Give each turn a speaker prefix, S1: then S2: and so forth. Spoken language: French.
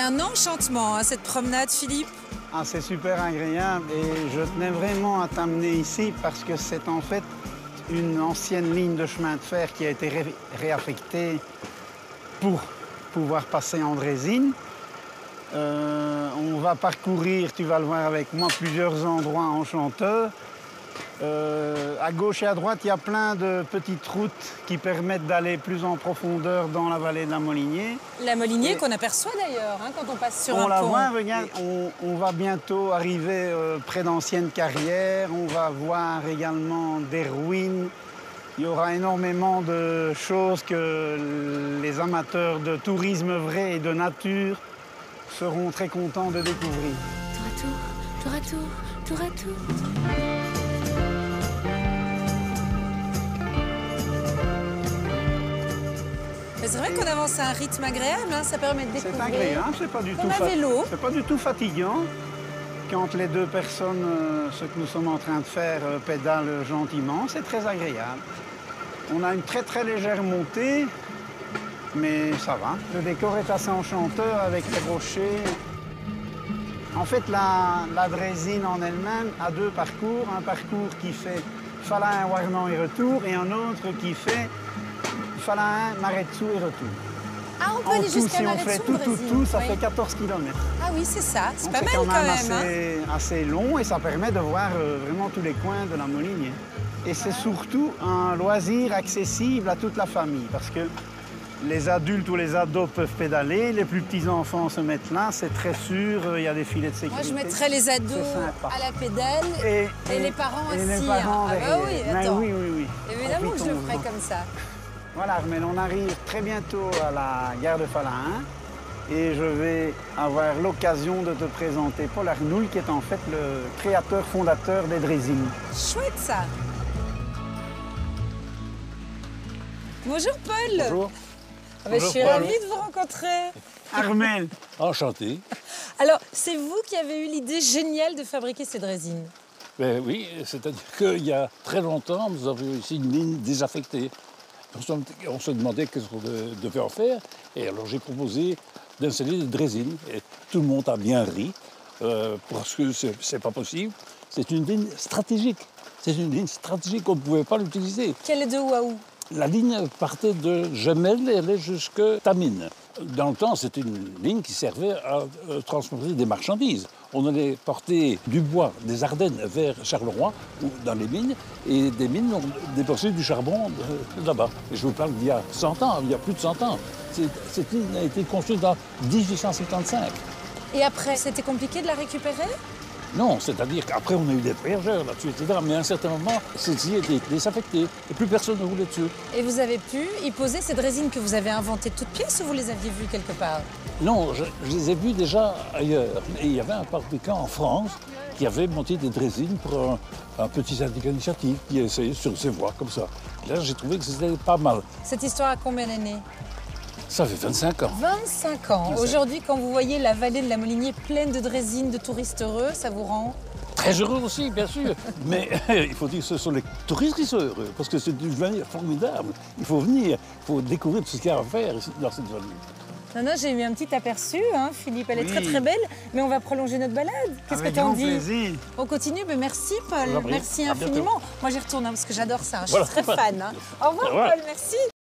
S1: C'est un enchantement, hein, cette promenade, Philippe.
S2: Ah, c'est super agréable et je tenais vraiment à t'amener ici parce que c'est en fait une ancienne ligne de chemin de fer qui a été réaffectée pour pouvoir passer en drésine. On va parcourir, tu vas le voir avec moi, plusieurs endroits enchanteurs. À gauche et à droite, il y a plein de petites routes qui permettent d'aller plus en profondeur dans la vallée de la Molinier.
S1: La Molinier qu'on aperçoit d'ailleurs hein, quand on passe sur un pont.
S2: On la voit, regarde, on va bientôt arriver près d'anciennes carrières. On va voir également des ruines. Il y aura énormément de choses que les amateurs de tourisme vrai et de nature seront très contents de découvrir.
S3: Tour à tour, tour à tour, tour à tour.
S1: Mais c'est vrai qu'on avance à un rythme agréable, hein, ça permet de découvrir.
S2: C'est agréable, c'est pas du tout c'est pas du tout fatigant. Quand les deux personnes, ce que nous sommes en train de faire, pédalent gentiment, c'est très agréable. On a une très très légère montée, mais ça va. Le décor est assez enchanteur avec les rochers. En fait, la drésine en elle-même a deux parcours. Un parcours qui fait Falain, Warnan et retour, et un autre qui fait Falain, Maretsou et retour.
S1: Ah, on peut aller jusqu'à Maretsou,
S2: si on fait tout, ça fait 14 km.
S1: Ah oui, c'est ça. C'est pas mal
S2: quand même
S1: hein.
S2: assez long et ça permet de voir vraiment tous les coins de la Molinier. Et c'est surtout un loisir accessible à toute la famille parce que les adultes ou les ados peuvent pédaler, les plus petits enfants se mettent là, c'est très sûr, il y a des filets de sécurité.
S1: Moi, je mettrais les ados à la pédale et les parents aussi.
S2: Les parents
S1: hein. Ah bah oui, attends.
S2: Oui.
S1: Évidemment que je le ferais comme ça.
S2: Voilà, Armelle, on arrive très bientôt à la gare de Falain et je vais avoir l'occasion de te présenter Paul Arnoul, qui est en fait le créateur fondateur des drésines.
S1: Chouette ça. Bonjour Paul.
S4: Bonjour.
S1: Ah bah, je suis ravie de vous rencontrer.
S2: Armelle.
S4: Enchanté.
S1: Alors, c'est vous qui avez eu l'idée géniale de fabriquer ces drésines?
S4: Ben oui, c'est-à-dire qu'il y a très longtemps, nous avions ici une ligne désaffectée. On se demandait qu'est-ce qu'on devait en faire. Et alors j'ai proposé d'installer des drésines. Et tout le monde a bien ri, parce que c'est pas possible. C'est une ligne stratégique. C'est une ligne stratégique, on ne pouvait pas l'utiliser.
S1: Quelle est de où à où?
S4: La ligne partait de Gemelle et allait jusqu'à Tamines. Dans le temps, c'était une ligne qui servait à transporter des marchandises. On allait porter du bois des Ardennes vers Charleroi, ou dans les mines, et des mines ont déposé du charbon là-bas. Et je vous parle d'il y a 100 ans, il y a plus de 100 ans. Cette ligne a été construite en 1875.
S1: Et après, c'était compliqué de la récupérer?
S4: Non, c'est-à-dire qu'après, on a eu des péageurs là-dessus, etc. Mais à un certain moment, celle-ci était désaffectée et plus personne ne roulait dessus.
S1: Et vous avez pu y poser ces drésines que vous avez inventées de toutes pièces ou vous les aviez vues quelque part?
S4: Non, je les ai vues déjà ailleurs. Et il y avait un fabricant en France qui avait monté des drésines pour un petit syndicat d'initiative qui a essayé sur ses voies, comme ça. Là, j'ai trouvé que c'était pas mal.
S1: Cette histoire a combien d'années?
S4: Ça fait 25 ans.
S1: 25 ans. Aujourd'hui, quand vous voyez la vallée de la Molinier pleine de drésines, de touristes heureux, ça vous rend?
S4: Très heureux aussi, bien sûr. Mais il faut dire que ce sont les touristes qui sont heureux, parce que c'est une vallée formidable. Il faut venir, il faut découvrir tout ce qu'il y a à faire ici, dans cette vallée.
S1: Non, j'ai eu un petit aperçu, hein, Philippe. Elle est très très belle, mais on va prolonger notre balade. Qu'est-ce que t'en dis?
S2: Plaisir.
S1: On continue, mais merci Paul, merci infiniment. Moi j'y retourne hein, parce que j'adore ça, je
S4: Voilà.
S1: suis très fan. Hein. Au revoir Paul, merci.